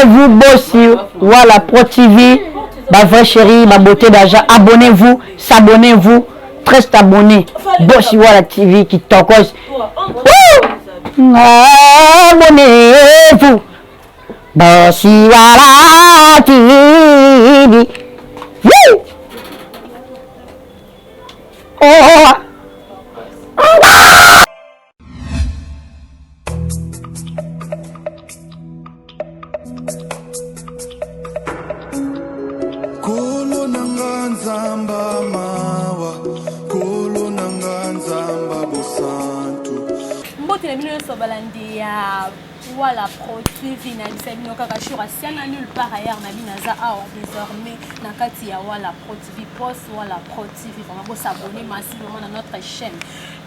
abonnez-vous bossi voilà Pro TV ma vraie chérie ma beauté d'argent abonnez-vous s'abonnez-vous très abonnés bossi voilà TV qui tokos abonnez-vous bossi voilà TV oh voilà, Pro TV, na bisabino kaka shura siana nulle part ailleurs na binaza awa désormais na kati ya voilà Pro TV post voilà Pro TV vraiment vous s'abonner massivement à notre chaîne.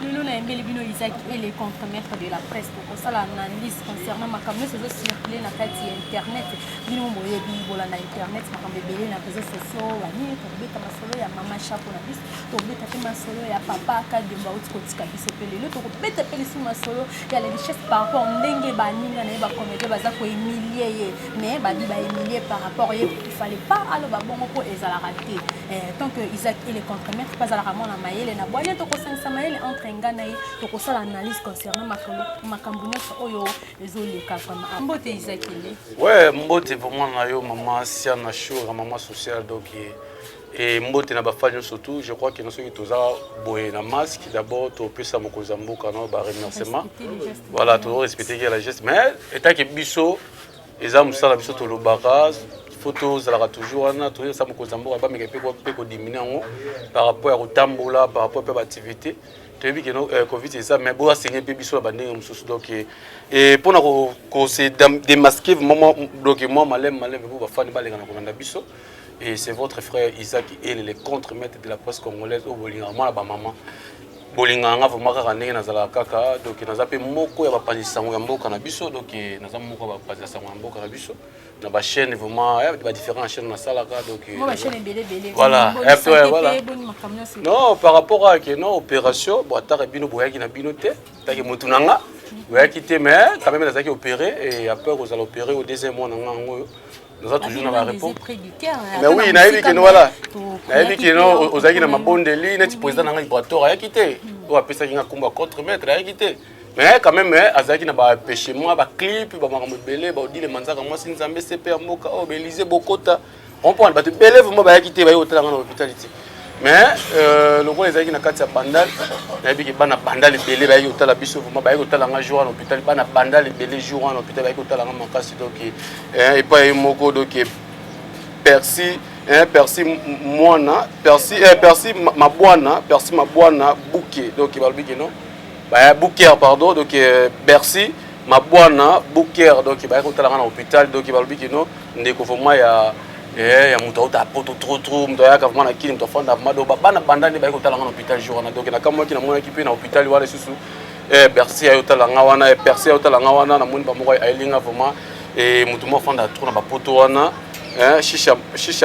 Nous na embeli bino Isaac et les contre-maîtres de la presse pour ça l'analyse concernant ma caméra c'est circuler na kati internet bino moye bibola na internet makambe belé na réseaux sociaux wani to beta masolo ya mama chapo na bis to beta pe masolo ya papa ka de baut kotika biso pele le to beta pele si masolo ya la richesse par rapport ndenge baninga na ba comédie baza ko humilier mais badi ba humilier par rapport il fallait pas alors ba bongo ko ezala raté tant que Isaac et les contre-maîtres pas à la ramon na mayele na boya to ko sangisa mayele entre ngana yi to ko sala analyse concernant makambo nyonso oyo ezoleka kama mbote Isaac ile ouais mbote vraiment na yo maman sia na show maman social donc et mbote na bafanya surtout je crois que nous sommes tous boye na masque d'abord to pesa mokoza mboka na ba remerciement voilà to respecter la geste mais état que biso eza musala biso to lobaka photos zalaka toujours wana to ça mokoza mboka ba meke pe ko diminuer ngo par rapport à kotambola par rapport à activité to yebi que no covid ça mais bo asenye pe biso ba ndenge mususu donc et pour na ko se démasquer moment donc moi malem pour ba fani ba lenga na komanda biso. Et c'est votre frère Isaac et il est contre-maître de la presse congolaise au Bolinga. Moi, la maman. Bolinga, on va ramener dans la caca. Donc, nous avons beaucoup de pas de sangambo cannabis. Donc, nous avons beaucoup de pas de sangambo cannabis. Nous avons chaîne vraiment, il y a différentes chaînes dans la salle. Donc, voilà. Voilà. Non, par rapport à une opération, bon, tu as bien opéré qui n'a bien noté. Tu as montunanga. Vous avez quitté, mais quand même, vous avez opéré et après, vous allez opérer au deuxième mois. Nous avons toujours la réponse. Mais oui, il y a des gens voilà. Il y a des gens aux agues dans ma bonne ligne, le président n'a pas a quitté. On appelle ça un combat contre maître, a quitté. Mais quand même, Azaki n'a pas pêché moi, ba clip, ba maman belé, ba dit les manzaka moi si nzambe CP moka, oh Belize Bokota. On prend ba belé vraiment ba quitté ba hôtel dans l'hôpitalité. Mais le roi les agues n'a qu'à bandal, il y a des gens qui bandal belé ba hôtel la biso vraiment ba hôtel dans jour à l'hôpital, ba na bandal belé jour à l'hôpital ba hôtel dans mankasi donc et pas moko donc Percy Percy Moana, Percy Mabwana Bouquet donc il va le dire non. Bah Bouquet pardon donc Bercy Mabwana Bouquet donc il va hôtel dans l'hôpital donc il va le dire non ndeko vraiment ya muto ta poto trop muto ya kavuma na kili muto fanda mado bana bandani ba ko tala na hôpital jour na donc na kamo ki na mona équipe na hôpital wala susu Bercy ya tala ngawana Percy ya tala ngawana na moni ba moko ailinga vraiment et muto mo fanda trop na ba poto wana shisha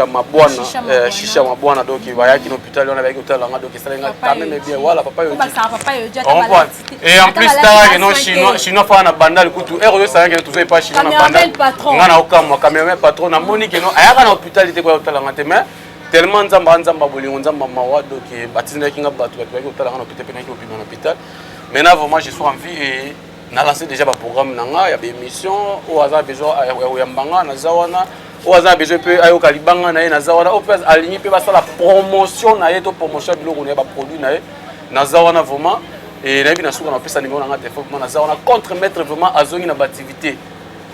mabwana donc il va ya ki na hôpital wana ba ko tala nga donc ça nga quand même bien voilà papa yo et en plus tara non chinois fa na bandal kutu ero yo ça nga tu pas chinois na bandal ngana okama cameraman patron na moni ke no ayaka na hôpital te ko tala nga te mais tellement nzamba bolingo nzamba mawa donc batinda kinga batu ba ko tala nga na hôpital pe na ki na hôpital maintenant vraiment je suis en vie et na lancé déjà ba programme nanga ya ba émission au hasard besoin ya mbanga na zawana au hasard besoin peu ayo kalibanga na ye na zawana au plus aligné pe ba la promotion na ye to promotion biloko na ba produit na ye na zawana vraiment et na bi na suka na pesa numéro na téléphone na zawana contre-maître vraiment azongi na activité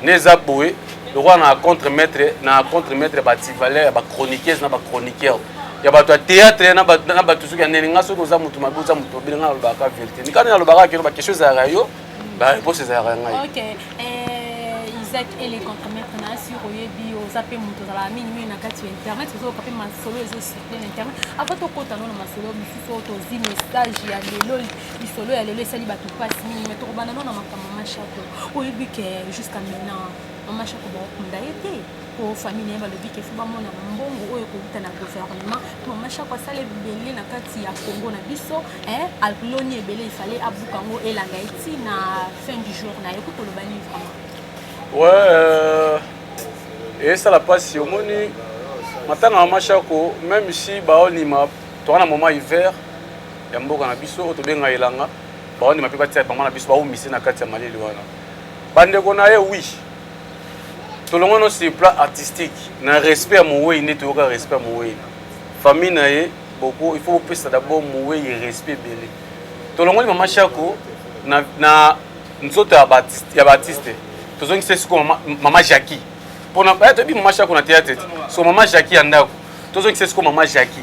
neza boé le roi na contre-maître ba activale ba chroniqueuse na ba chroniqueur ya ba théâtre na ba tusuki ya neli ngaso ko za mutu mabuza mutu bilinga lo ba ka vérité ni kana lo ba ka ba quelque chose à rayo ba réponse za rayo. OK Isaac et les contre-maîtres na sur oyebi ozape mutu za la minimi na kati internet zo ka pe masolo ezo sur internet avant to kota no na masolo bisuso to zi message ya lelo bisolo ya lelo esali ba to passe minimi to bana no na makama chato oyebi que jusqu'à maintenant mama chato ba kunda ete pour famille ba lobi ke fuba mona mbongo oyo ko na gouvernement mama chato sale belé na kati ya Congo na biso alploni ebele il fallait abukango elanga eti na fin du jour na yeko to lobani vraiment. Ouais et ça la passe au moni matanga na machako même si baonima to na moment hiver ya mboka na biso to benga elanga baonima pe batia bango na biso ba umisi na kati ya malili wana bande kona ye oui to longo no c'est plan artistique na respect à mon way ne to ka respect mon way famille na ye beaucoup il faut penser d'abord mon way respect belé to longo mama chako na nzoto ya Baptiste to zongi c'est ko mama Jackie pour na ba to bi mama chako na théâtre so mama Jackie andako to zongi c'est ko mama Jackie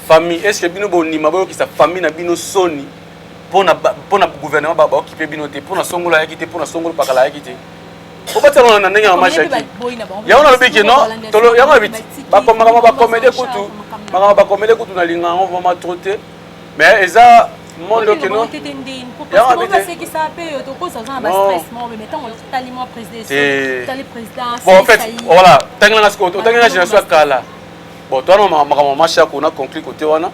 famille est-ce que bino bonima ba ki sa famille na bino soni pour na gouvernement ba occuper bino te pour na songola ya kité pour na songolo pakala ya kité o ba tsalona na ndenge mama Jackie ya ona lobiki non tolo ya ngabit ba komaka ba comédie kutu maka ba comédie kutu na linga on va trotter mais eza monde que non ya ngabit qui ça paye to ko ça ba stress mais mettons tali moi président bon en fait voilà tangela sko tangela génération kala bon toi non mama Chako na conclu côté wana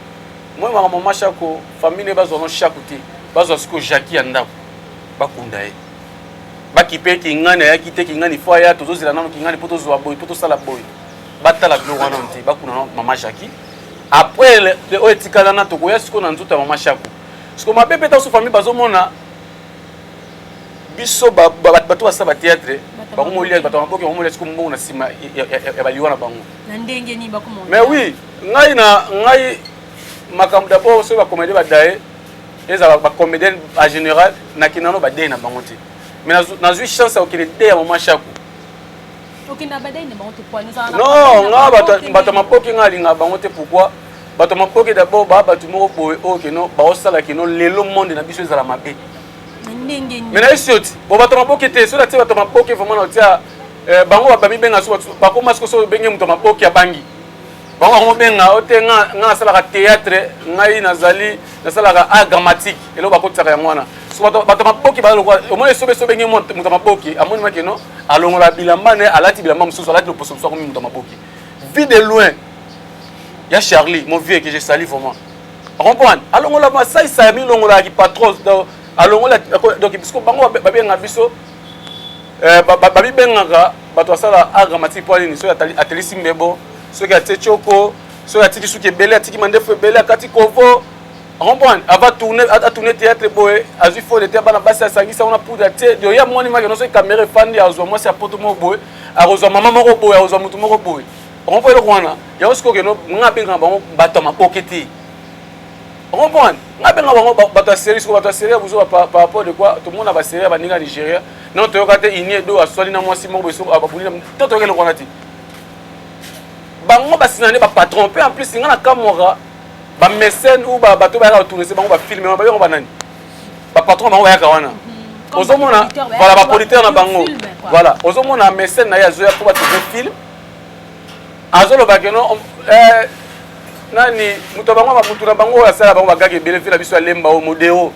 moi mama Chako famille ne bazo no chaque côté bazo sko Jackie anda bakunda e bakipe kingana ya kite kingani fo ya tozozela nano kingani poto zo boy poto sala boy batala glo wana nti bakuna mama Jackie après le oetikala na toko ya sko na nzuta mama Chako sko mapepe ta so famille bazo mona biso bato basa ba théâtre ba ko molia bato maboke mo molia sko mbongo na sima ya baliwa na bango na ndenge ni ba ko mo mais oui ngai makambo d'abord so ba comédie ba dae eza ba comédien en général na kinano ba dae na bango te mais na zui chance au kile dae ya mama Chako okina ba dae na bango te kwa non nga bato maboke nga linga bango te pourquoi bato maboke d'abord bato moko boye ok non ba osala kino lelo monde na biso ezala mabe mais na isioti bo bato maboke te so la tie bato maboke vraiment na tia bango ba benga so ba ko masko so benge muto maboke ya bangi bango ko benga ote nga sala ka théâtre ngai nazali na sala ka art dramatique elo ba ko tsaka ya mwana so bato maboke ba lokwa o mo so benge muto maboke amoni makeno alongola bilamba ne alati bilamba mususu alati le poso so ko muto maboke vie de loin ya Charlie mon vieux que je salue vraiment comprendre alongola ma sai sa mi longola ki patron alongola donc bisko bango babenga biso babi bengaka bato asala art dramatique pour ni so ateli simbebo so ki atie choko so atiki suki belé atiki mandefu belé akati kovo comprendre ava tourner théâtre boy azu fo de bana basi asangisa ona poudre atie yo ya moni ma no so caméra fandi azwa moi c'est poto mo boy arozwa mama moko boy arozwa mutu moko boy comprendre ko wana ya osko ke no ngabenga bango bato mapoketi comprendre ngabenga bango bato série ko bato série buzo par rapport de quoi tout le monde a série ba ninga Nigeria non to yoka te inie do aswali na mwasi moko beso ababuli to to kele kona ti bango basinane ba patron pe en plus ngana kamora ba mécène ou ba bato ba ka tourner bango ba filmer ba yo ba nani ba patron bango ya ka wana ozomona voilà ba producteur na bango voilà ozomona mécène na ya zo ya ko ba tourner film azolo ba keno nani muto bango ba mutu na bango ya sala bango bagage belé fila biso lemba o modero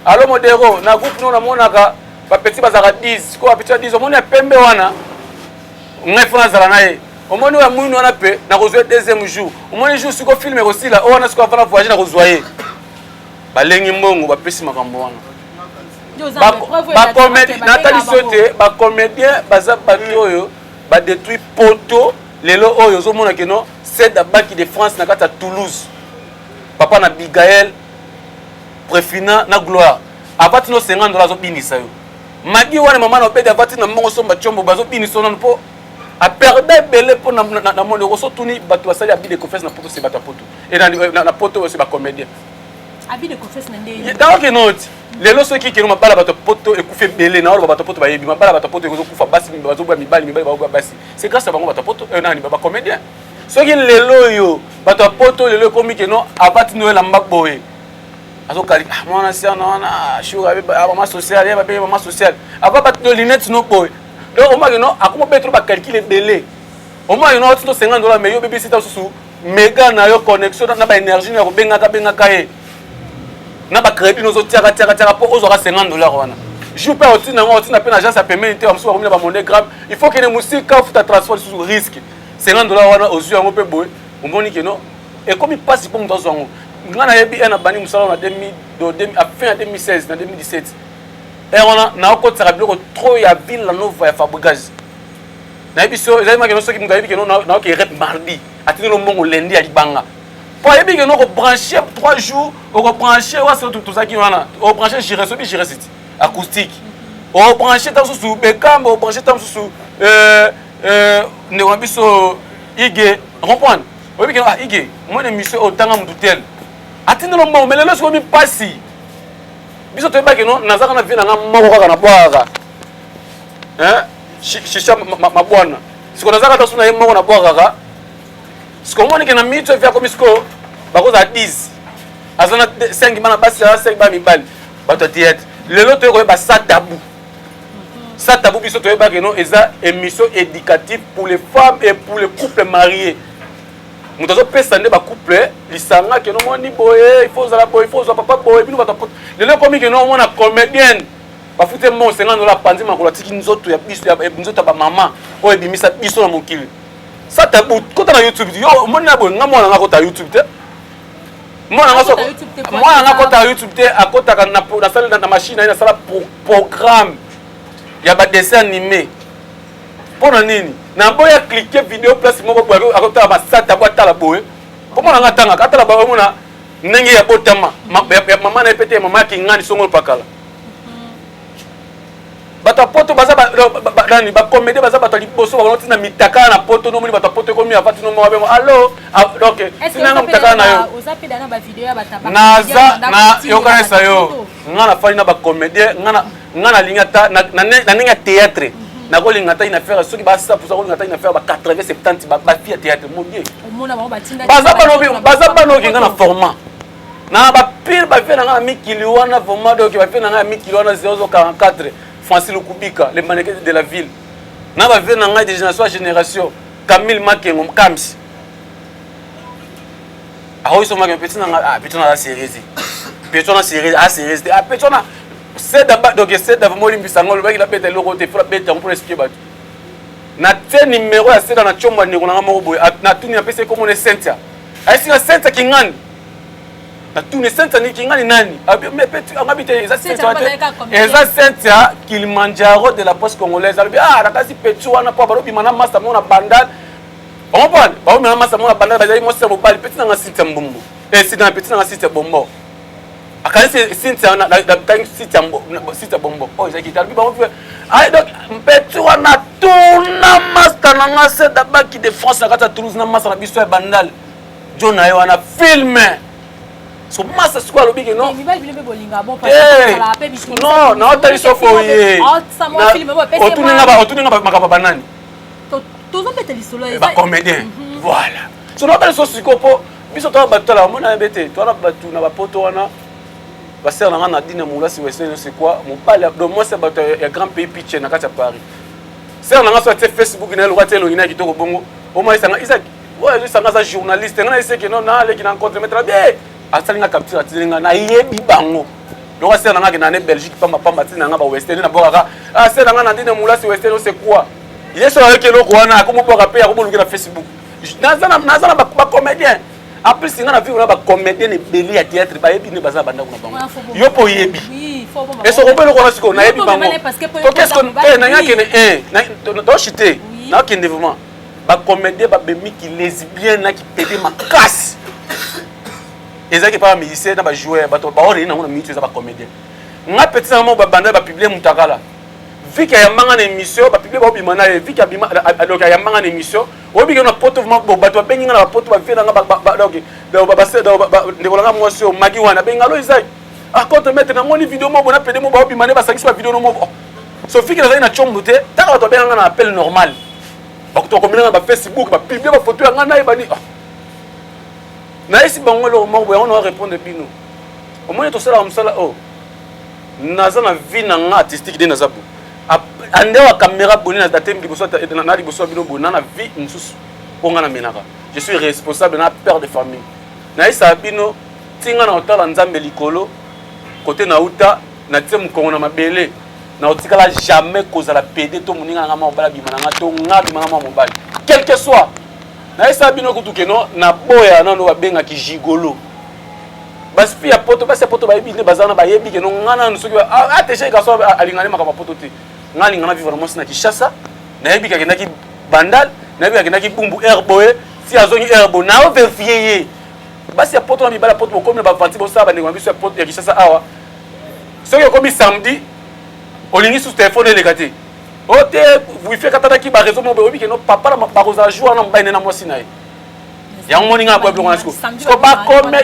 alo modero na groupe no na monaka ba petit bazaka 10 ko ba petit 10 omoni ya pembe wana ngai fona zala nae omoni ya mwinu wana pe na kozwa deuxième jour omoni jour siko filmer aussi là o wana siko avana voyager na kozwaye balengi mbongo ba pesi makambo wana ba comédien natali sote ba comédien baza bato ba détruit poto lelo oyo zo mona keno c'est da Banque de France na kata Toulouse papa na Bigaël Préfina na Gloire abati no $50 zo binisa yo magi wana mama na obeda abati na mbongo somba chombo bazo binisa non po a perdre belé pour na monde ko so tuni bato basali abi de confesse na poto se bata poto et na poto se ba comédien abi de confesse na ndenge donc note lelo so ki kino mabala bato poto ekufe belé na olo bato poto bayebi mabala bato poto ko kufa basi bazo ba mibali ba basi c'est grâce à bango bato poto nani ba comédien soki lelo yo bato poto lelo komi keno abati no la mbaboye azo kali mwana siana wana shura ba mama social ya ba mama social aba bato no lunette no boy donc o magino akuma betro ba calculer belé o magino to $50 mais yo bébé sita susu méga na yo connexion na ba énergie na ko benga ka na ba crédit no zo tiaka po ozo ka $50 wana je peux aussi na pe na agence à paiement inter amso ba monnaie grave il faut que les musiques futa transfert sous risque $50 wana ozu yango pe boy omoni keno et comme il passe pour dans zongo ngana yebi na bani musala na 2000 à fin 2016 na 2017 et on a na ko tsara biloko trop ya ville la nova ya Fabregas na biso ezali makeno soki mugayebi keno na ke rep mardi atini lo mbongo lundi ya libanga po yebi keno ko brancher 3 jours ko brancher wa so tout ça qui wana o brancher gire so bi gire site acoustique o brancher ta sous bekamba o brancher ta sous ne wa biso ige comprendre o yebi keno ige moi ne mission o tanga mututel atini lo mbongo melelo so mi pasi biso to yebi keno nazaka na vie na moko kaka na boaka shisha mabwana siko nazaka ta suna yemo na boaka siko moni ke na mito vya komisko bakoza 10 azana 5 bana basi 5 ba mibali bato théâtre lelo to ko ba sa tabou biso to yeba ke no eza émission éducative pour les femmes et pour les couples mariés mutazo pesa nde ba couple lisanga ke no moni boye il faut za boye il faut za papa boye bino bato lelo komi ke no mona comédienne bafute mo senga no la panzi makolo tiki nzoto ya biso ya nzoto ba mama o ebimisa biso na mokili sa tabou kota na YouTube yo moni na boye ngamona nga kota YouTube te mona nga kota YouTube te akota na salle na machine na sala programme ya ba dessin animé pona nini na boya cliquer vidéo place moko boye akota ba sa tabou atala boye pomona nga tanga katala ba mona ndenge ya botama mama na pete mama ki ngani songo pakala bato poto baza dani ba comédie baza bato liboso ba lotina mitaka na poto no moni bato poto ko mi afati no mo ba allo donc sinanga mitaka na yo ozapi dana ba video ya bataba na yo kana sa yo ngana fali na ba comédie ngana lingata na ninga théâtre na ko lingata ina faire soki ba sa pour ça ko lingata ina faire ba 80 70 ba fille théâtre mon dieu omona ba batinda baza bano ki ngana format na ba pile ba fait na ngana mikili wana format donc ba fait na ngana mikili wana 044 Francis Lukubika, les mannequins de la ville. N'a pas vu de génération à génération. Camille Makengo, Kams. Ah oui, son petit dans la série. Petit dans série, ah série. Ah petit dans. C'est d'abord donc c'est d'abord moi l'imbisango le mec il a pété le côté faut la péter on peut expliquer ba. Na te numéro à c'est dans la chomba ni kuna ngamo boy. Na tout ni apese comme on est Cynthia. Ah si la Cynthia qui ngani. Na tout ne Cynthia ni qui ngani nani. Mais petit on habite ça Cynthia Kilimanjaro de la poste congolaise. Ah la kasi petit wana pa baro bi mana masa mona bandal. On parle. Ba mi masa mona bandal ba moi c'est mobile petit na Cynthia mbombo. C'est dans petit na Cynthia bombo. Akali Cynthia na Cynthia bombo. Oh ils qui talbi ba on fait. Ah donc petit wana tuna masa na ngase dabaki de France na kata Toulouse na masa na biso ya bandal. Jona yo wana filmer. So masa sikuwa lobiki no. Non, non tali soko ye. Otuninga ba makaba banani. Tozo peteli solo ba comédien. Voilà. So no tali soko sikopo biso to batala mona bete. To na batu na ba poto wana. Ba ser na na dina mulasi wese c'est quoi? Mon pale do moi c'est bato ya grand pays pitch na kata Paris. Ser na ngaso te Facebook na lo kwatelo ina kitoko bongo. O moi sanga isa ouais isa ngasa journaliste ngana ese ke no na le ki na contre mettre bien. Asalinga capture atilinga na yebi bango donc c'est nanga na Belgique pamba tina ba western na boka ah c'est nanga na ndine mulasi western c'est quoi il est sur avec eloko wana comme boka pe ya ko na Facebook nazana ba comédien en plus singa na vivre ba comédien ne beli ya théâtre ba yebi ne baza banda kuna bango yo po yebi et so ko na siko na yebi bango to qu'est-ce qu'on na ngakene na to chité na kende vraiment ba comédien ba bemi ki lesbien na ki pété ma casse. Ezaki pas musicien na ba joueur bato ba ori na ngona mito za ba comédien nga petit na mo ba banda ba publier mutakala vika ya manga na émission ba publier ba bimana vika bima donc ya manga na émission obi ke na poto mo bato ba benga na poto ba vina nga ba donc ba se ndekolanga mo so magi wana benga lo izai a contre mettre na moni vidéo mo bona pede mo ba bimana ba sakisi ba vidéo no mo so vika na chombo te ta bato benga na appel normal ba to komina na ba Facebook ba publier ba photo ya nga na ebani na esi bango le moment où on va répondre bino au moins to sala msala oh naza na vie na nga artistique de nazabu ande wa caméra boni na datem liboso na liboso bino bona na vie nsusu ponga na menaka je suis responsable na père de famille na esa bino tinga na otala nzambe likolo côté na uta na tie mkongo na mabele na otikala jamais kozala pédé to moninga nga mobala bimana nga to nga bimana mobali quel que soit na esa bino kutukeno na boya na no babenga ki gigolo bas fi ya poto bas poto ba yebi ne bazana ba yebi keno ngana nsoki a te cheka so alingane makaba poto te ngani ngana vivre vraiment na Kinshasa na yebi ka kendaki bandal nabi akendaki bumbu herboé si azongi herbo na vérifier basi ya poto na mibala poto bokomi na bafanti bosala bandeko na biso ya poto ya Kinshasa awa soki okomi samedi olingi sous téléphone eleka te ote wifi katataki bareseau mo beoyebi keno papa na bakozala jour wana mobali nde na mwasi na ye yango moni nga boyebi lokona siko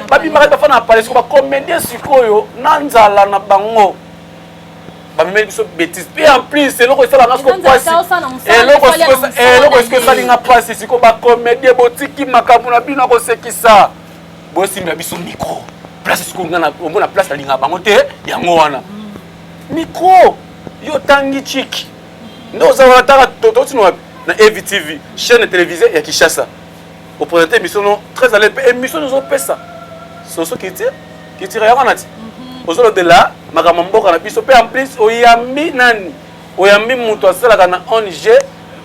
babimaka bafana na pale siko bacomédien sikoyo na nzala na bango bamemeli biso bêtise mpe en plus eloko esalanga siko pasi eloko siko esalinga pasi siko bacomédien botiki makambo na bino akosekisa bosimba biso micro place siko nga omona place alinga bango te yango wana micro yo tangi chiki ndo ozala taka totino wapi na EVTV chaîne télévisée ya Kinshasa au présenter émission non très à l'aise émission nous opesa soso qui tire ya wana ti ozolo de là makambo mboka na biso pe en plus oyambi nani oyambi muto asala na ONG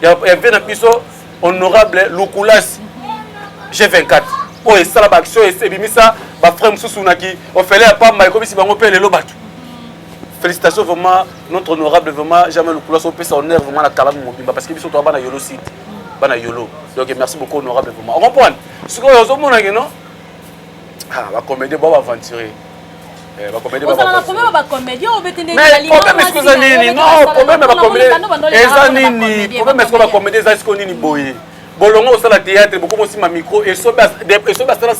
ya vena biso honorable Lukulas G24 o esala ba action esebimisa ba frère mususu naki ofele ya pamba ekomisi bango pe lelo batu. Félicitations vraiment notre honorable vraiment jamais Lukulas au pesa honneur vraiment la kalamu mobimba parce que biso to bana yolo site bana yolo donc merci beaucoup honorable vraiment on comprend ce que vous mona que non ah va comédie ba aventurer ba comédie ba comédie on veut tenir la ligne problème est-ce que ça nini non problème ba comédie eza nini problème est-ce que ba comédie eza ce qu'on nini boye bolongo au théâtre beaucoup aussi ma micro et so ça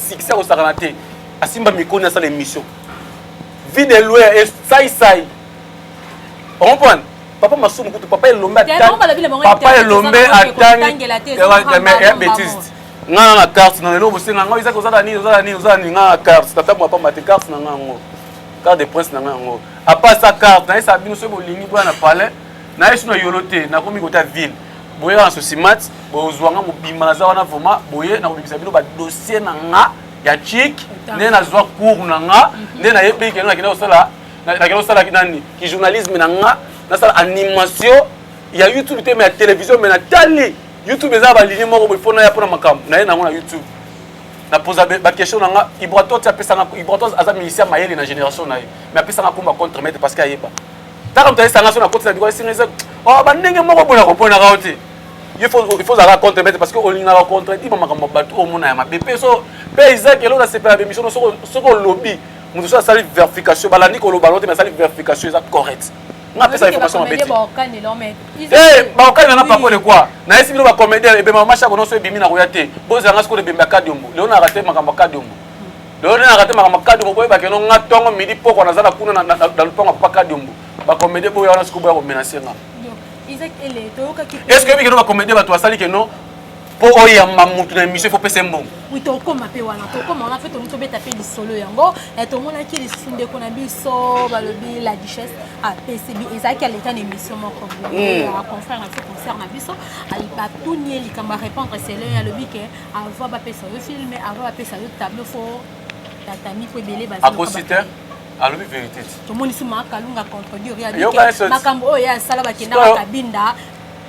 succès au saranate asimba micro na sa l'émission vie de loin et sai on comprend papa masumu kutu papa elombe atangi bêtise nga na carte na lelo bosenga nga izaka ozala ni nga carte tata mo papa mate carte na nga ngo carte de prince na nga ngo apa sa carte na esa bino so bolingi bwa na palais na yesu na yolote na komi kota ville boye na sosimat bozwanga mobimba na za wana vraiment boye na kobimisa bino ba dossier na nga ya chic ne na zwa cours na nga ne na yebi ke nga kina osala na kina osala kinani ki journalisme na nga na sala animation ya YouTube te mais ya télévision mais na tali YouTube eza ba ligne moko il faut na ya pona makambo na ye na YouTube na posa ba question na nga Ibrato ti apesa nga Ibrato aza musicien mayele na génération na ye mais apesa nga komba contre maître parce que ayeba ta comme tu as nga so na côté na biko singa oh ba ndenge moko bona ko pona ka oti il faut za contre maître parce que olinga ka contre ti makambo bato o mona ya mabepe so pe Isaac elo na separa be mission so ko lobby mutu so sali verification balandi ko loba lote mais sali verification eza correct nga pesa information mabeti ba okani na papo de quoi na esi bino ba comédien e be mama chako no so ebimi na koya te boza nga sko de bemba kadiombo leo na raté makambo kadiombo leo na raté makambo kadiombo boye ba keno nga tongo midi poko na zala kuna na luponga pa kadiombo ba comédien boye wana sko boya ko menacer nga est-ce que bikeno ba comédien ba to asali que non po oyamba mutu na émission faut pesa mbongo oui to koma pe wana to koma on a fait to beta pe lisolo yango et to mona ki lisunde ko na biso balobi la duchesse a PCB ezaki à l'état d'émission moko a confrère na fait concert na biso ali ba tourner li kamba répondre c'est là ya lobi ke avoir ba pesa yo filmer avoir ba pesa yo tableau fo tatami ko belé ba à cositeur à lobi vérité to moni suma kalunga contredire ya makambo oya sala ba kenda ba kabinda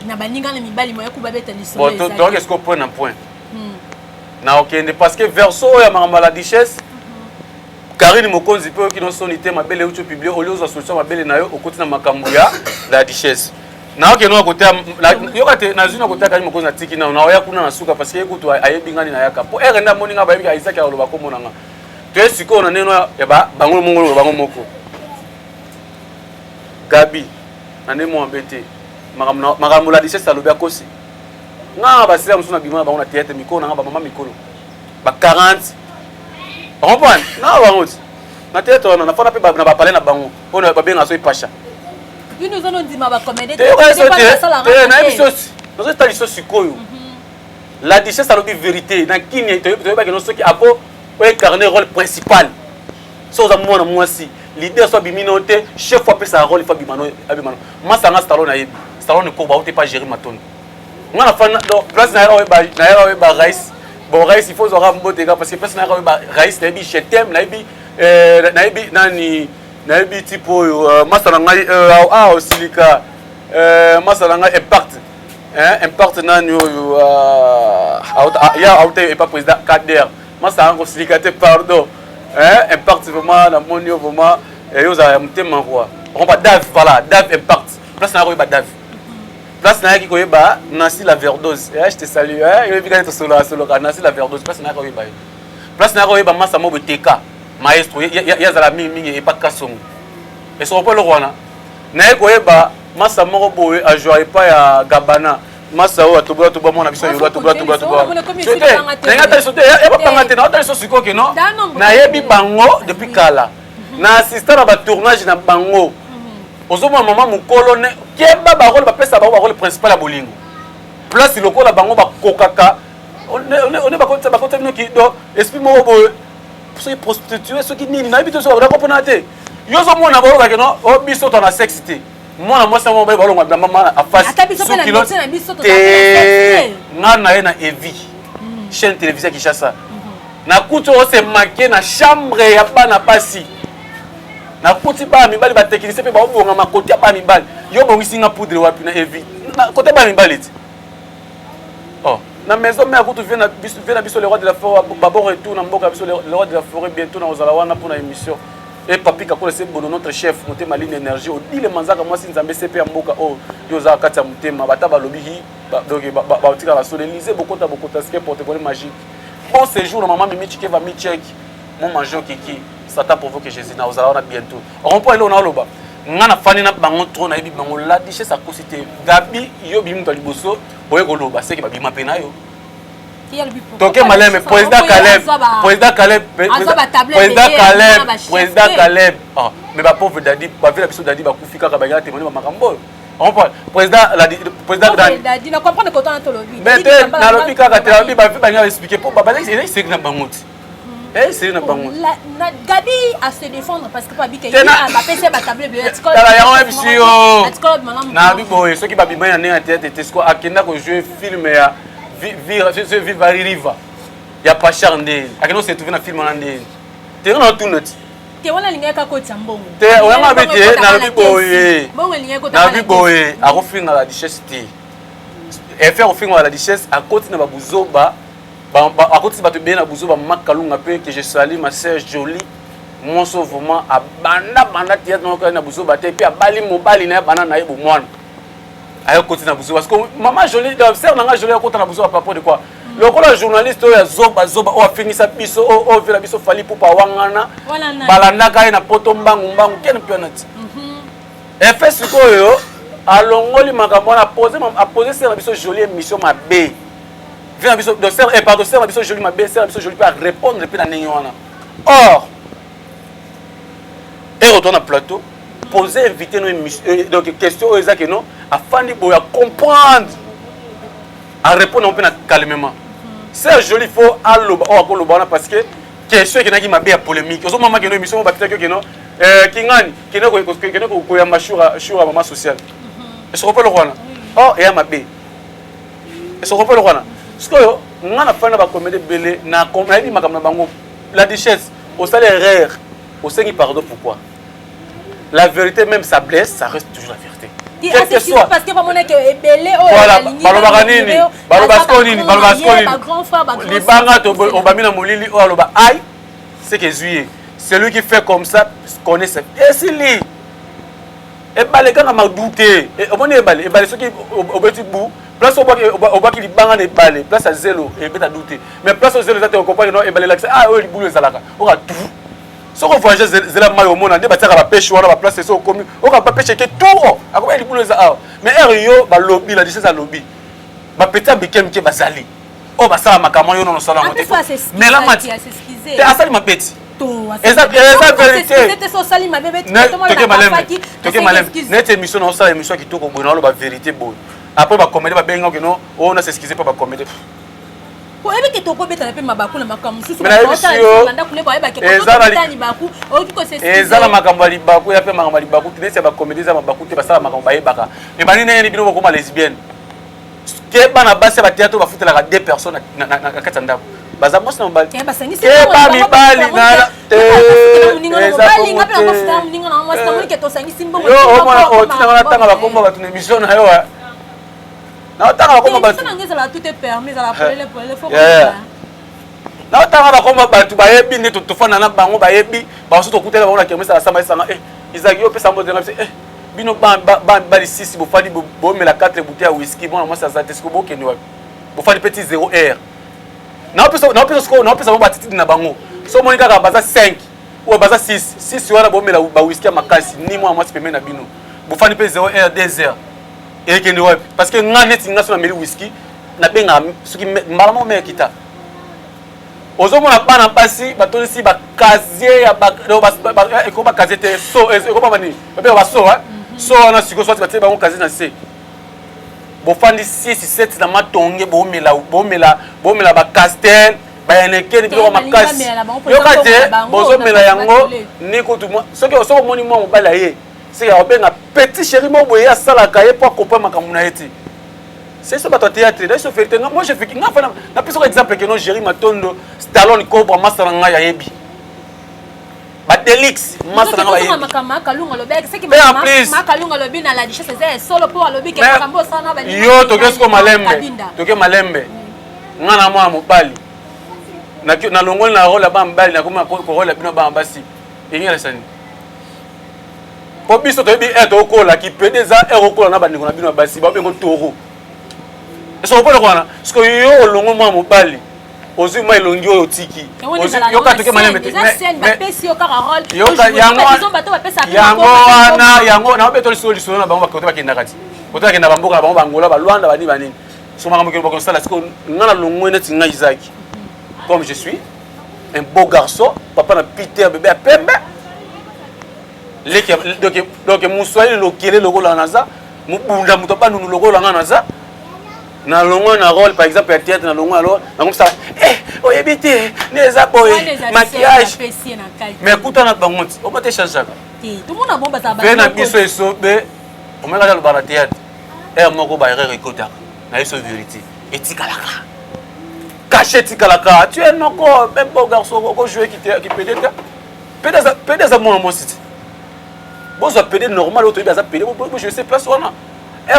na baninga na mibali moya ku babeta lisolo ezaki donc est-ce qu'on prend un point na okende parce que verso ya makambo la duchesse Karine Mokonzi pe ki no sonité mabele ucho publié au lieu de solution mabele na yo okoti na makambo ya la duchesse na okende na côté yo kate na zuna côté Karine Mokonzi na tiki na oya kuna na suka parce que ekutu ayebingani na yaka po erenda moninga ba yebi Isaac ya loba ko monanga to esiko na neno ya ba bango mongolo bango moko Gabi na nemo ambete makambo la duchesse alobi akosi nga ba sila musuna bimana bango na théâtre mikolo nga ba mama mikolo ba 40 on comprend na bango na théâtre na fana pe na ba parler na bango on ba benga so ipasha you nous allons dire ma comédie na episode nous est tali so sikoyo la duchesse alobi vérité na kini to ba ke no soki ako o incarner rôle principal so za mona mwasi leader so biminote chef fois pesa rôle fa bimano abimano masa nga stallone na yebi stallone ko ba ote pas gérer matone nga na fana do place na era ba rice bon rice il faut zo ram bote parce que place na era ba rice na bi je t'aime na bi nani na bi tipo masala ngai au silika masala ngai impact nani yo ya auto et pas président Kader masala ngo silika te pardon impact vraiment na monio vraiment yo za mtema quoi on va Dave voilà Dave impact place na era ba Dave place na yaki koyeba Nancy la Verdose. Je te salue. Il est bien solo Nancy la Verdose. Place na koyeba. Place na koyeba Massa Mobe TK. Maestro, ya za la mingi et pas Kasongo. Et so pas le roi na. Na koyeba Massa Moko boye a jouer pas ya Gabana. Massa o atobola to mona biso yo atobola to. Nenga ta sote ya pas pangate na ta so siko ke no. Na yebi bango depuis kala. Na assistant na ba tournage na bango. Ozoma maman mukolo ne keba ba rôle ba pesa ba rôle principal ya bolingo. Place lokola bango ba kokaka. On ba konta no ki do esprit mo boye. Pour prostituer ceux qui nini na bito so ba kopona te. Yo zo mona ba ka no o biso to na sexité. Moi moi ça mo ba lo ngaba mama a face. Sous kilo na biso to na na na Evi. Chaîne télévisée Kinshasa. Na kuto o se maquer na chambre ya bana pasi. Na kuti ba mibali ba technicien pe ba obonga makoti ya ba mibali. Yo bongisi nga poudre wapi na Evi. Na côté ba mibali. Oh, na maison mais akutu vient na biso le roi de la forêt ba bon retour na mboka biso le roi de la forêt bientôt na ozalawana pour na émission. Et papi kako c'est bon notre chef monter ma ligne énergie au dit le manzaka moi si nzambe CP ya mboka oh yo za kati ya mutema bata ba lobi donc ba otika ba soleliser beaucoup ce qui est porte-bonheur magique. Bon séjour na maman mimi chike va mi check mon major kiki Satan provoque Jésus na ozalawana bientôt. On peut aller on aloba. Ngana fani na bango trop na yebi bango la diche sa cosité Gabi yo bimu to liboso boye ko loba c'est que ba bima pena yo. Donc Malem président Caleb ah mais ba pauvre Dadi ba vela biso Dadi ba kufika ka ba ya témoigner ba makambo. On parle président Dadi na comprendre que ton tolobi. Mais na lobi ka te lobi ba ba nga expliquer pour ba c'est na bangout. Eh c'est na bangout. Gabi à se défendre parce que pas bi que ba PC ba table bi école. Na bi boy ceux qui ba bima na tête tesco akenda ko jouer film ya Viva Riva. Il y a pas charné. A que nous se trouver dans film en andé. Tu es dans tout net. Tu es on a ligne ka ko tsambongo. Tu es on a bêté na biboye. Bongo ligne ko na biboye. A refin na la duchesse té. Et faire refin na la duchesse à côté na babuzoba. À côté ba te bien na buzoba makalunga pe que je salue ma sœur Jolie. Mon sauvement a banda théâtre na buzoba te pe a bali mobali na bana na yebo mwana. Ayo côté na buzo parce que maman Jolie observe na Jolie côté na buzo à propos de quoi le rôle journaliste ya zoba o a fini sa biso o vela biso fali pour pa wangana balanda kai na poto mbangu ken penalty et fait ce que alongoli makambo na poser ser biso Jolie émission mabe vient biso de ser et pardon ser biso Jolie mabe ser biso Jolie pas répondre puis na ningwana or et retourne à plateau poser inviter nos donc question exact que non afin de comprendre à répondre un peu calmement c'est joli faut alloba ou alloba parce que question qui n'a qui m'a bien polémique aux moments que nos émissions va peut-être que non kingani ko ya mashura maman sociale et se rappelle le roi oh et ma bé et se rappelle le roi parce que ngana fa na ba comédie belé na comédie makamna bango la duchesse au salaire rare au seigneur pardon pourquoi la vérité même ça blesse ça reste toujours la vérité quel que soit parce que pas mon que belé voilà baloba nini baloba grand frère ba li banga to obamina molili o aloba ai c'est que juillet celui qui fait comme ça connaît ça et si li et balé quand m'a douté et omoni balé ce qui obeti bou place au baki li banga ne balé place à zéro et beta douté mais place au zéro ça te comprendre non et balé l'accès ah oui li boulou ezalaka on a tout ce qu'on voyage zela mayo mona nde bataka ba pêche wana ba place so komi o ka ba pêche ke tout akoba li boulou za mais yo ba lobby la dise za lobby ba peta bikem ke bazali o ba sala makamon yo no sala moté mais la mati te asali ma peti eza vérité c'était so sali ma bébé toke malem net émission na sala émission ki toko bono ba vérité bo après ba comédie ba benga que non on a s'excuser pas ba comédie ko ebe ke toko beta na pe mabaku na makambo susu na kule ba eba ke tani baku o ki ko se ezala makambo libaku ya pe makambo libaku tinese ba comédie za mabaku te basala makambo ba ebaka e bani nene bino ko ma lesbienne ke bana basi ba théâtre ba futela ka deux personnes na katanda baza mos na mbali ke basangi se ba mi bali na te bali ngapi na mafuta mninga na mos na moni ke to sangi simbo yo o mona o tina na tanga ba komba ba tune mission na yo na tanga ba komba ba tuna ngeza la tout est permis à la pour le faut na tanga ba komba ba tu ba yebi ne to fana na bango ba yebi ba so to kutela ba na kemisa la sama isanga Isaac yo pesa mbo de na bino bali 6 bofandi bomela 4 bouteilles ya whisky bon moi ça zate siko bokende wapi bofandi petit 0 r na opesa mo batitidi na bango so moni kaka baza 5 ou baza 6 wana bomela ba whisky ya makasi ni moi moi pembe na bino bofandi pe 0 r 2 r ekende wapi parce que nga neti nga so na meli whisky na benga soki mbala mo me kita ozomona bana pasi batolisi ba casier ya ba eko ba casier te so eko ba mani ba so so wana siko so batie bango casier na se bofandi 6 7 na matonge bomela ba castel ba yenekeni biloko makasi yoka te bozomela yango nikutu soki omoni mwa mobala ye c'est ya obenga petit chéri mo boye asalaka ye po akopa makambo na ye te c'est ça bato théâtre là c'est fait moi je fais nga fa na peso exemple que non Jerry Matondo Stallone Cobra Master nga ya yebi ba Delix Master nga yebi makalunga lobek c'est que makalunga lobi na la richesse c'est solo pour lobi que makambo sana ba yo to kesko malembe nga na mwa mobali na longol na rôle ba mbali na koma ko rôle bino ba mbasi ingela sani po biso to yebi eto okola ki pedeza erokola na ba ndiko na bino basi ba bengo toro. So on peut le voir parce que yo longo moi mobali ozu mai longi oyo tiki yo ka toke malembe yango na beto solution na bango bakota bakenda kati kota bakenda bamboka bango bangola balwanda bani bani so mama mokelo bakon sala siko ngana longo neti nga Isaac comme je suis un beau garçon papa na Peter bébé à pembe donc muswali lokele lokola naza mubunda mutopa nunu lokola naza na longo na rôle par exemple à théâtre na longo alors na comme ça oyebite neza boy maquillage mais écoute na bango on va te changer tout monde a bon bata ba na biso esobe on m'a regardé le bar théâtre et moko ba erreur ekota na eso vérité etikalaka caché etikalaka tu es noko même beau garçon ko jouer qui peut-être mon site bon ça peut être normal auto ça peut être je sais place on a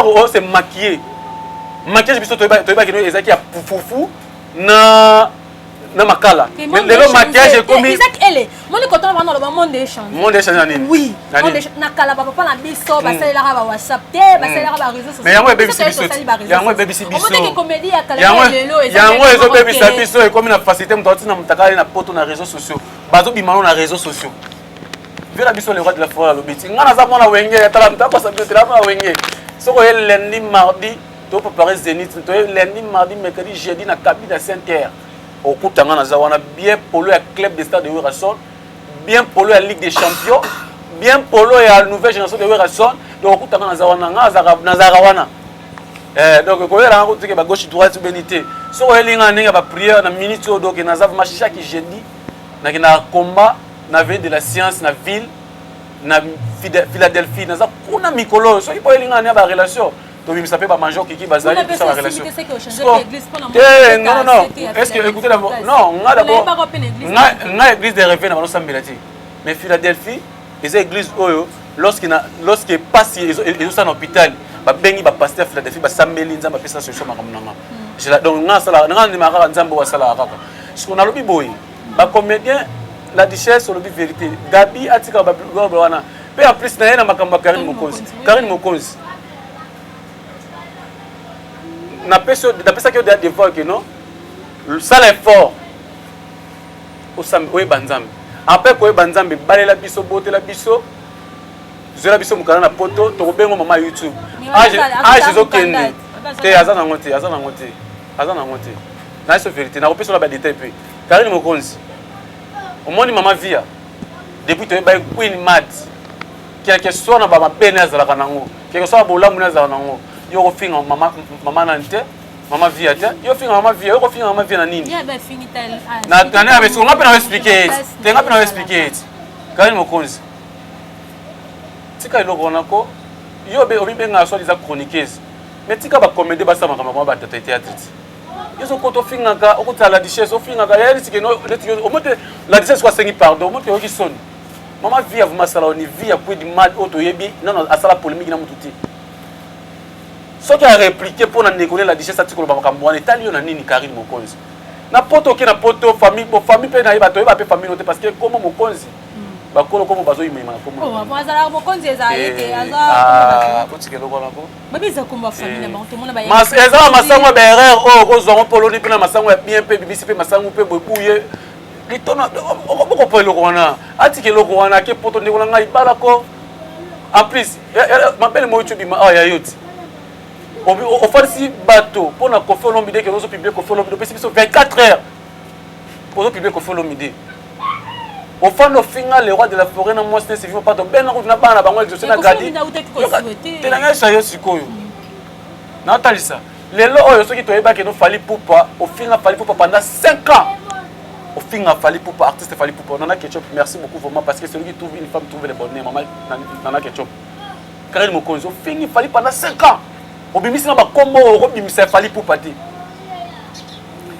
RO c'est maquillé maquillage biso toyeba kino ezaki ya fufu na makala lelo maquillage ekomi Isaac ele moni koto na le monde d'échange nini oui na kala papa na biso basalela ba WhatsApp te basalela ba réseaux sociaux mais yango ebebisi biso yango ebebisi biso on que comédie ya kala lelo yango ezobebisa biso ekomi na facilité muto atina mutakali na poto na réseaux sociaux bazo bimano na réseaux sociaux vela biso le roi de la forêt la lobiti ngana za mona wenge ya tala mutako sa biso la wenge soko el lundi mardi to préparer Zénith to lundi mardi mercredi jeudi na cabine à Saint-Pierre au kutanga na zawana bien polo ya club de stade de Werason bien polo ya Ligue des Champions bien polo ya nouvelle génération de Werason donc kutanga na zawana na zarawana donc ko yela ngo tike ba gauche droite benité so elinga ninga ba prière na minute o donc na zav match chaque jeudi na kina combat na veille de la science na ville na Philadelphie na za kuna mikolo so ipo elinga na ba relation to bimisa pe ba major kiki bazali pour sa relation non est-ce que écoutez d'abord non nga d'abord nga église de rêve na balosambela ti mais Philadelphie les églises oyo lorsque passe ils sont en hôpital ba bengi ba pasteur Philadelphie ba sambeli nzamba pesa solution makamnanga donc nga sala nga ni maka nzambo wa sala kaka ce qu'on a lobi boy ba comédien la duchesse sur le vérité Gabi atika ba wana pe en plus na yena makamba Karine Mokonzi na pesa que de voir que non ça l'effort au sam o banzambe après ko banzambe balela biso bote la biso zela biso mukana na poto to bengo mama YouTube zo kende te azana ngote na so vérité na opesa la ba détail pe Karine Mokonzi au moni mama via depuis to ba queen mad quelque soit na ba mapene azala kanango quelque soit bolamu na azala nango yo finga mama nante mama via te yo finga mama via yo finga mama via na nini ya ba fingi tel na tane avec on va expliquer te ngapa na expliquer Karine Mokonzi tika iloko nako yo be obi benga so liza chroniqueuse mais tika ba comédie ba sama kama ba tata théâtre yo so koto finga ka okutala la duchesse o finga ka ya litike no o mote la duchesse kwa sengi pardon mote o ki soni mama via vous masala oni via pour di mad auto yebi non asala polémique na mututi ce qui a répliqué pour négocier la duchesse atiko ba makambo wana etali yo na nini Karine Mokonzi na poto ke na poto famille pe na yeba to yeba pe famille note parce que comment Mokonzi bakolo komo bazo imema na komo oh bazala mokonzi ezalete aza otike loko nako babiza komba famille ba to mona ba mas ezala masango ba erreur o ko zongo poloni pina masango ya bien pe bibisi pe masango pe bobuye litona okoko po loko wana atike loko wana ke poto ndeko na ngai balako en plus mabele mo YouTube ma ya yoti o farsi bateau pour na Koffi Olomide que nous publier Koffi Olomide puis 24 heures pour publier Koffi Olomide au fond le finga le roi de la forêt na moi c'est vivant pas donc ben na bana bango exaucer na gadi tenanga ça yo sikoyo na talisa lelo oyo soki toyeba que no fali pupa au finga fali pupa pendant 5 ans au finga fali pupa artiste fali pupa nana ketchup merci beaucoup vraiment parce que celui qui trouve une femme trouve le bonheur maman nana ketchup Karine Mokonzi au finga fali pendant 5 ans obimisi na bakombo obimisa fali pupa te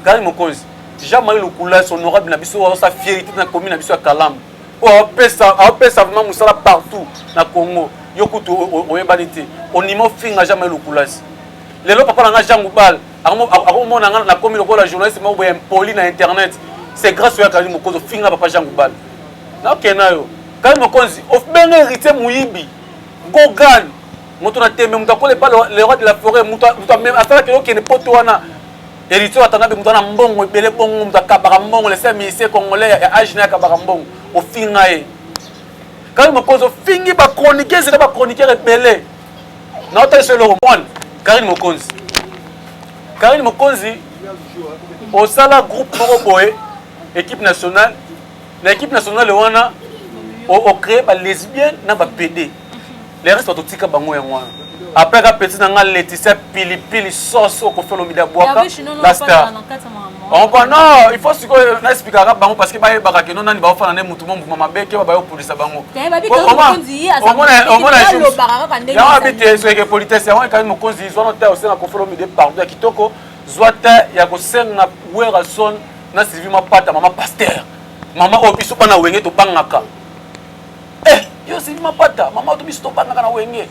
Karine Mokonzi Jean-Marie Lokula honorable na biso sa fierté na commune na biso ya Kalam o apesa vraiment musala partout na Congo yokutu oyebani te onimo finga Jean-Marie Lokula lelo papa na Jean Ngoubal akomona na commune lokola journaliste mo boye impoli na internet c'est grâce à Karine Mokonzi finga papa Jean Ngoubal na kenayo Karine Mokonzi ofbenga héritier muyibi Gogan moto na tembe muta kole pas le roi de la forêt muta même asala ke okene poto wana héritier watanga be muta na mbongo ebele bongo muta kabara mbongo les ministères congolais ya agina kabara mbongo ofinga e Karine Mokonzi ofingi ba chroniqueurs et ba chroniqueurs ebele na ota se le roman Karine Mokonzi au sala groupe moko boye équipe nationale na équipe nationale wana o créé ba lesbienne na ba PD les restes autotika bango yango après ka petit na nga Laetitia pilipili sauce au Koffi Olomide boaka la star on va non il faut que na expliquer bango parce que ba yeba ka non nani ba ofana ne mutu mo mama beke ba yo polisa bango on ya habite so que politesse ya Karine Mokonzi zo noter au sein na Koffi Olomide pardon ya kitoko zwata ya ko senga wera son na Sylvie Mapata mama pasteur mama obiso bana wenge to bangaka yo Sylvie Mapata mama to biso to bangaka na wenge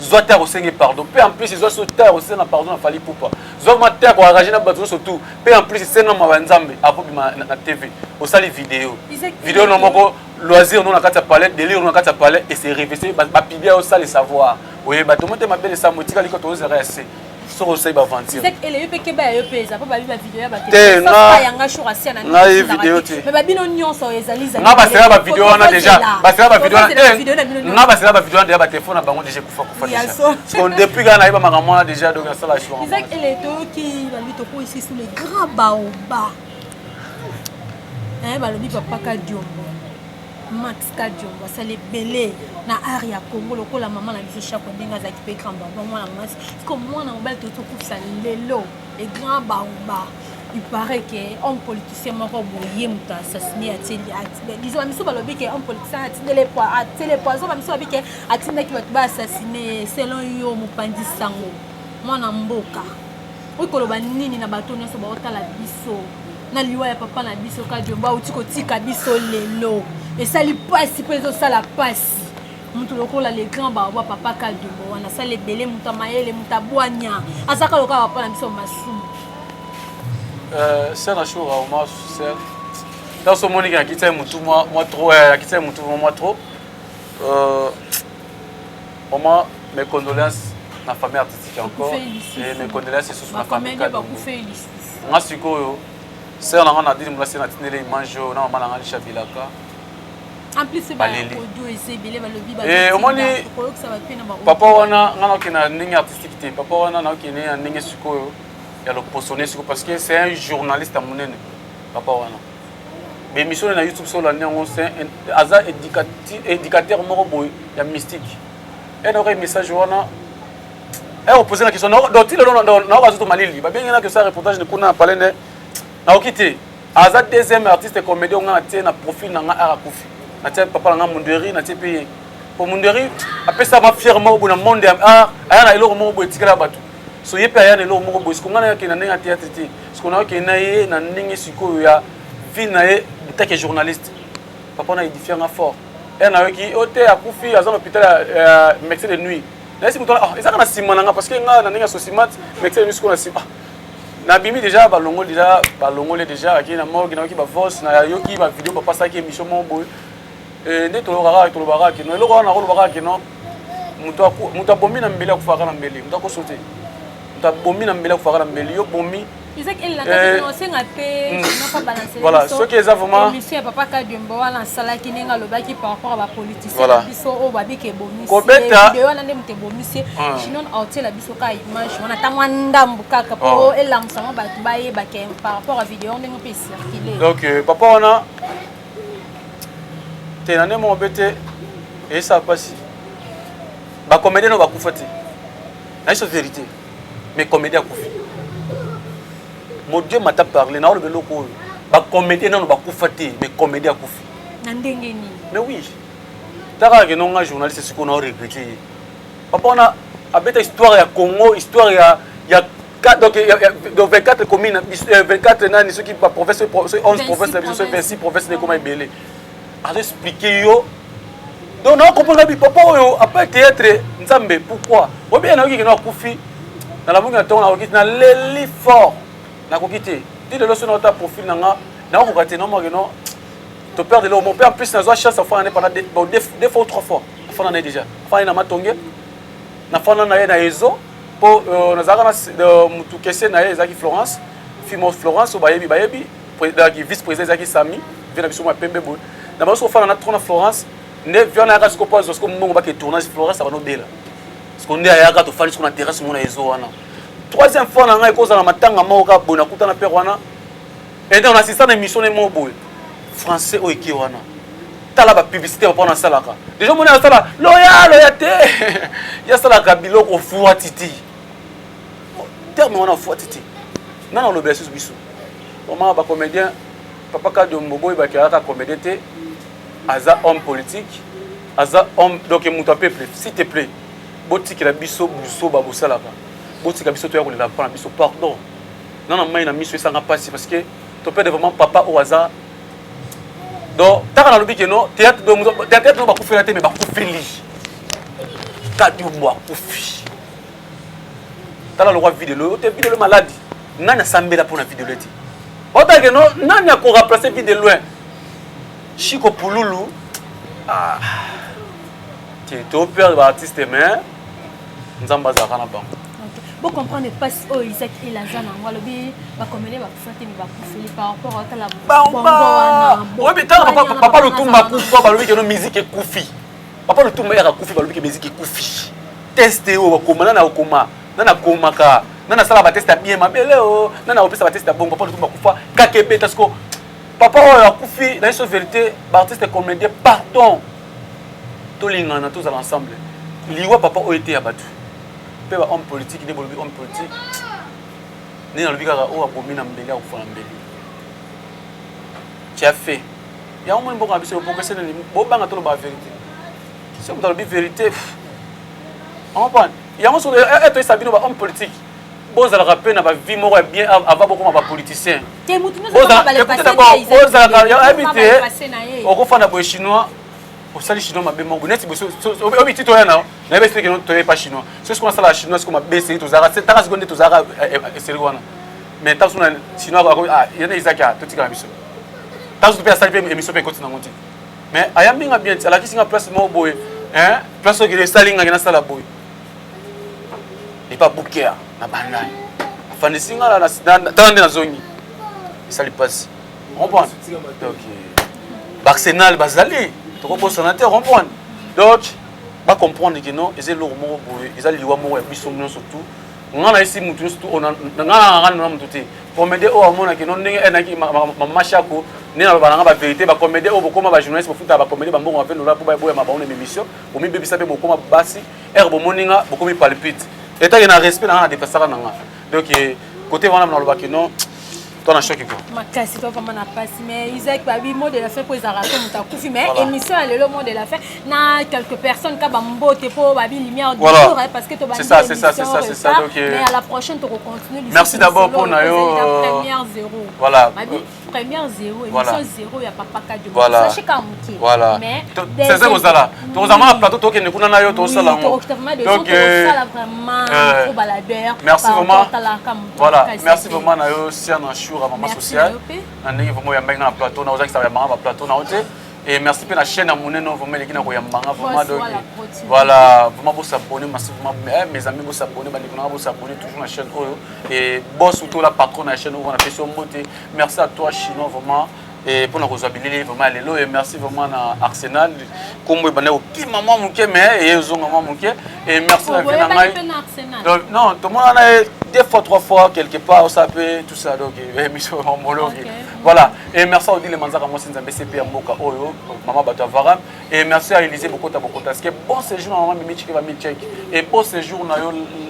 Zoa terre au Seigneur pardon. Peu en plus, ils ont sur terre au Seigneur pardon, il fallait pas. Zoa ma terre au arranger na bateau surtout. Peu en plus, c'est non ma nzambe avant na TV. Au sali vidéo. Vidéo non moko loisir non na kata palette, délire na kata palette et c'est révisé ba pibia au sali savoir. Oui, ba to monter ma belle sa motika liko to zerese. Sur au sali ba aventure. C'est que les peke ba yo pesa pa ba bi ba vidéo ba te. Ça yanga show asia na. Na vidéo te. Mais ba bino nyonso ezali za. Na ba sera ba vidéo wana déjà. Ba sera ba vidéo wana. Na ba sera ba vidéo wana déjà ba téléphone na bango déjà kufa. Parce qu'on depuis qu'on a maman déjà donc ça la chose. Isaac et les deux qui va lui topo ici sous les grands baobabs. Hein ba lobi papa Kadiombo. Max Kadiombo ça les belé na area Congo lokola maman na biso chaque ndinga za ki pe grand baba moi na mwasi. Comme moi na mobile toto kufa lelo les grands baobabs. Il paraît que un politicien m'a boyé muta assassiné disons miso balobi que un politicien a télé poison miso balobi que atinda ki ba assassiné selon yo mupandi sango mwana mboka okoloba nini na bato nyonso ba otala biso na liwa ya papa na biso Kadiombo uti kotika biso lelo esali pasi pezo sala pasi mutu lokola les grands baobabs papa Kadiombo wana sala ebele muta mayele muta bwanya asaka loka papa na biso masumu c'est un jour au moins c'est dans ce monde qui a quitté mon tout moi trop a quitté mon tout moi trop au moins mes condoléances na famille artistique encore et mes condoléances sur ma famille moi sikoyo c'est on a dit moi c'est na tinele image na mama na ngali chabilaka en plus c'est pas audio et c'est belé balobi ba et au moins papa wana ngana kina ndinga artistique te papa wana na kina ndinga sikoyo ya le positionner parce que c'est un journaliste à monene papa wana mais mission na YouTube sur la néon c'est un hasard éducateur moko boy ya mystique et donc message wana et on poser la question donc il na bazo malili ba bien na que ça reportage de kuna parler na okité hasard deuxième artiste comédien on a tie na profil na nga arakufi na tie papa na Munderi na tie payer pour Munderi après ça ma fièrement au monde art aya na elo moko boy tikala batu so yepe aya na elo moko boy ce qu'on a ke na nga théâtre ti ce qu'on a ke na ye na ndingi siko ya vie na ye tant que journaliste papa na édifié nga fort et na ki oté akufi à l'hôpital médecin de nuit là si muto ah ezaka na simana nga parce que nga na ndinga sosimat médecin de nuit ce qu'on a sima na bimi déjà balongo déjà balongole déjà aki na mort na ki ba voice na yoki ba vidéo papa ça ki émission mo boy nde tolobaka kino eloko wana nakolobaka kino moto abomi na mbeli akufaka na mbeli moto akosote moto abomi na mbeli akufaka na mbeli yo bomi voilà ce qui est vraiment monsieur papa Kadembo wana salaki nenga lobaki par rapport à ba politicien biso o babike bomi vidéo wana ndem te bomi c'est sinon autel la biso ka image wana tamwa ndambu kaka po elamsama ba baye ba par rapport à vidéo ndenge peut circuler donc papa wana te nane mo bete et ça passe ba comédien no ba kufati na c'est vérité mais comédien kufi mon Dieu m'a parlé, na le loko ba comédien non ba kufati mais comédien kufi na ndenge ni mais oui tara que non journaliste ce qu'on a regretté papa on a abeta histoire ya Congo histoire ya donc 24 communes 24 nani ceux qui pas province 11 provinces 26 provinces de comment belé à expliquer yo donc on comprend que papa yo après théâtre nzambe pourquoi ou bien na ki na kufi na la munga ton na okiti na leli fort na kokité dit de l'osso notre profil nanga na kokate non moi non to père de l'eau mon père en plus na zo chance fa na pendant deux fois ou trois fois fa na déjà fa na matonge na fa na na ezo po na zaka na mutu kese na ezaki Florence fimo Florence bayebi vice président ezaki Sami vient biso ma pembe bo na baso fa na trona Florence ne vient na kasko pose parce que mongo ba ke tournage Florence ça va no bela parce qu'on est à ka to fa sur na terrasse mon ezo wana troisième fois na ngai koza na matanga moka bona kuta na père wana et on assistant à émission mo boy français o eki wana tala ba publicité pour na salaka déjà mon na sala loyauté ya salaka biloko fuwa titi terme wana fuwa titi nana lo besu biso comment ba comédien papa Kadembo boy ba ka comédien té aza homme politique aza homme donc muta peuple s'il te plaît botiki la biso buso ba bosalaka botika biso to ya kolela pa na biso pardon non mai na miso esanga pasi parce que to père vraiment papa au hasard donc taka na lobi que non théâtre no ba kufela te mais ba kufeli Kadembo kufi tala le roi vidéo te vidéo maladie nani sambela pour na vidéo leti ota que non nani a ko remplacer vidéo loin Chico Pululu ah tu es au père de l'artiste mais nzamba za kana bango vous comprenez pas si Isaac et la zone en Walobi va communiquer va faire des bakufeli par rapport à la bongo oui mais papa le tumba kufa balobi que no musique est kufi papa le tumba ya kufi balobi que musique est kufi tester o komana na okoma nana komaka nana sala ba tester bien mabele o nana opesa ba tester bongo papa le tumba kufa kakebe parce que papa o kufi na une vérité ba artiste comédien pardon to lingana tous ensemble liwa papa o était abatu homme politique ne bolobi homme politique ni na lobika o abomi na mbeli akufana mbeli tu as fait ya au moins bon abiso pour que c'est ni bo banga to ba vérité c'est pour la vérité on comprend ya mo so eto sabino ba homme politique boza la rappel na ba vie moko bien avant beaucoup ba politicien boza boza ya habité o ko fana bo chinois au sali chinois ma bemo boneti boso obi tito yana na be expliquer non to pas chinois c'est ce qu'on a la chinois c'est comme baisser to zara c'est ta seconde to zara c'est wana mais ta suna chinois ah yana izaka to tika biso ta so pe sali pe émission pe continue ngonti mais aya minga bien ala kisinga place mo boy hein place que les salinga na sala boy et pas bouquet na banana afande singa na tande na zongi sali passe on prend donc Arsenal bazali donc va comprendre que non ils ont ils ont liwa mo biso surtout on a ici mutu surtout on a ngana mututé pour m'aider au amona que non ndenge enaki mama chako ni na balanga ba vérité ba comédie au bokoma ba journaliste pour futa ba comédie ba mbongo va faire pour ba boya ma ba émission pour mi bebisa pe bokoma basi herbe moninga bokomi palpite état na respect na dépassera nanga donc côté wana na loba que non ton a choqué quoi makasi to vraiment na passe mais Isaac babi mot de la fin pour Zara comme ta kufi mais émission le mot de la fin na quelques personnes ka bambote pour babi lumière du jour parce que to babi c'est ça donc mais à la prochaine to continuer merci d'abord pour na yo première 0 voilà babi première 0 émission 0 ya papa Kadembo voilà sachez ka muki voilà mais c'est ça ozala to zama plateau to kende kuna na yo to sala ngo donc ça vraiment pour baladeur merci vraiment voilà merci vraiment na yo sia na à maman sociale. On est vraiment un plateau, on a un plateau, on a Et merci pour la chaîne à mon nom, vraiment, les gens qui ont voilà, vraiment, vous s'abonner massivement. Mes amis, vous s'abonner, vous s'abonner toujours à la chaîne. Et boss, surtout la patronne de la chaîne, on a fait son beauté. Merci à toi, Chinois, vraiment. Et pour nous réhabiliter, vraiment, allez et merci vraiment à Arsenal. Comme vous avez dit, maman, mais et ils ont maman, et merci à Arsenal. Non, tout le monde a deux fois, trois fois, quelque part, ça peut, tout ça. Donc, voilà. Et merci à Odile Manzara, moi, c'est un BCP à Moka Oyo, maman Batavaram. Et merci à Élisée Bokota Bokota. Parce que bon séjour, maman, Mimi va me check. Et bon séjour,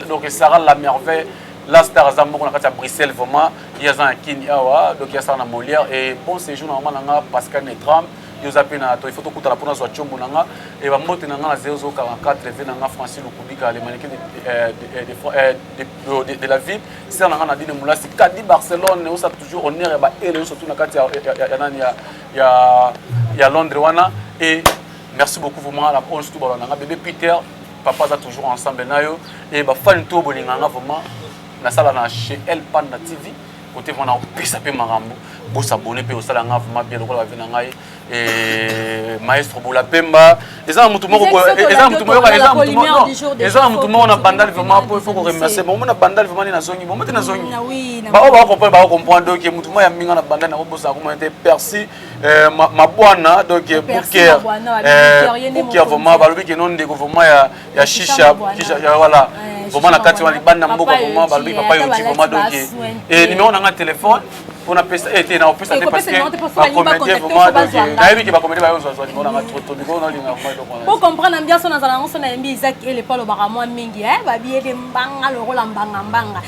donc, Sarah la merveille. La star à Zambo, on a à Bruxelles, vraiment. Il y a un Kinyawa, donc il y a ça en Molière. Et bon séjour, normalement, Pascal Netram. Il y a il faut que la police soit chombo nanga et va monter nanga à 044 nanga Francis Lukubika les mannequins de la ville c'est nanga na dine moula c'est Cadi Barcelone on ça toujours on est ba et surtout na kati ya Londres wana et merci beaucoup vraiment la on surtout ba nanga bébé Peter papa ça toujours ensemble nayo et ba fan to bolinganga vraiment na sala na chez El Panda TV côté vraiment pesa pe marambo bo s'abonner pe au sala nga vraiment bien lokola ba nanga et maestro Boula Pemba et ça mutu moko et ça mutu moko et ça mutu moko na bandal vraiment il faut qu'on remercie bon na bandal vraiment na zongi bon na zongi ba comprendre donc mutu moko ya minga na bandal na ko bosa comment était persi ma bwana donc Bouker vraiment ba lobi que non ndeko vraiment ya shisha voilà vraiment na kati wa libanda mboka vraiment ba lobi papa yoti vraiment donc et numéro na téléphone on a pesa été na opesa parce que va commenter vraiment donc nayebi ki ba commenter ba zo ni na trop biko na linga vraiment pour comprendre ambiance na zala on na mbi Isaac et le palo baramwa mingi ba biye de mbanga lo rola mbanga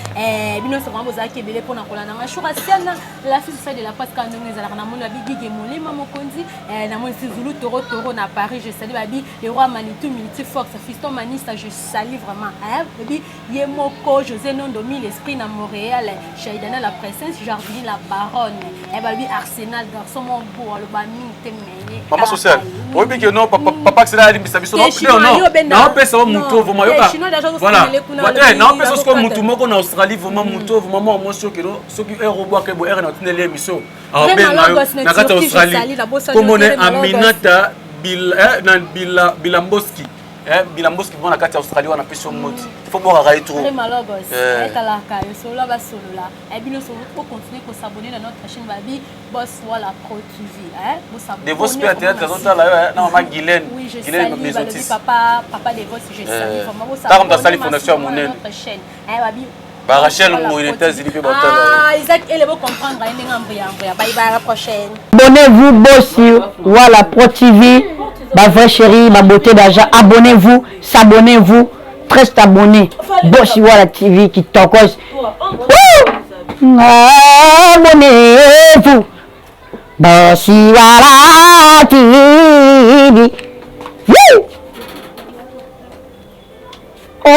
bino so vraiment bozaki belé pour na kolana nga shura siana la fille de la passe quand nous ezala na mona bigi molima mokonzi na mona Zulu Toro na Paris je salue babi le roi Manitou Multi Fox Fiston Manista je salue vraiment babi Yemoko José Nondomi l'esprit na Montréal Shaidana la princesse Jardine la baronne babi Arsenal garçon mon beau le bami temene maman sociale oui bien que non papa c'est là limite biso non non pesa wa muto vraiment yoka voilà non pesa ko mutu moko na Australie vraiment muto vraiment moi sûr que ceux qui robot que bo na tinele miso ah ben na kata Australie comme on est Aminata Bilamboski Bilamboski vont na kati Australie wana peso moti faut boire à retour malogos etala ka yo solo ba solo la et bino so pour continuer ko s'abonner dans notre chaîne babi Boss Wala Pro TV vous s'abonner de vos spectateurs ça là non ma Guylaine mes autistes papa de vos je salue vraiment vous s'abonner dans la fondation mon notre chaîne babi Rachel Mouinetas il peut Isaac et le beau comprendre bye bye à la prochaine. Abonnez-vous Boss Wala Pro TV, ma vraie chérie, ma beauté d'argent. Abonnez-vous, s'abonnez-vous, très abonnés. Boss Wala TV qui t'encose. Abonnez-vous, Boss Wala TV. Oh.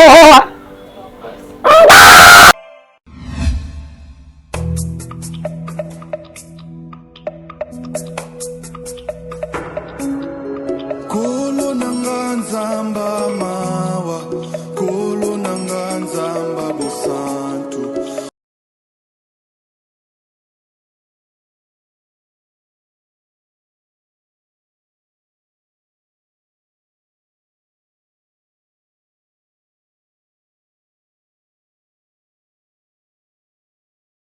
Kolo nanga nzamba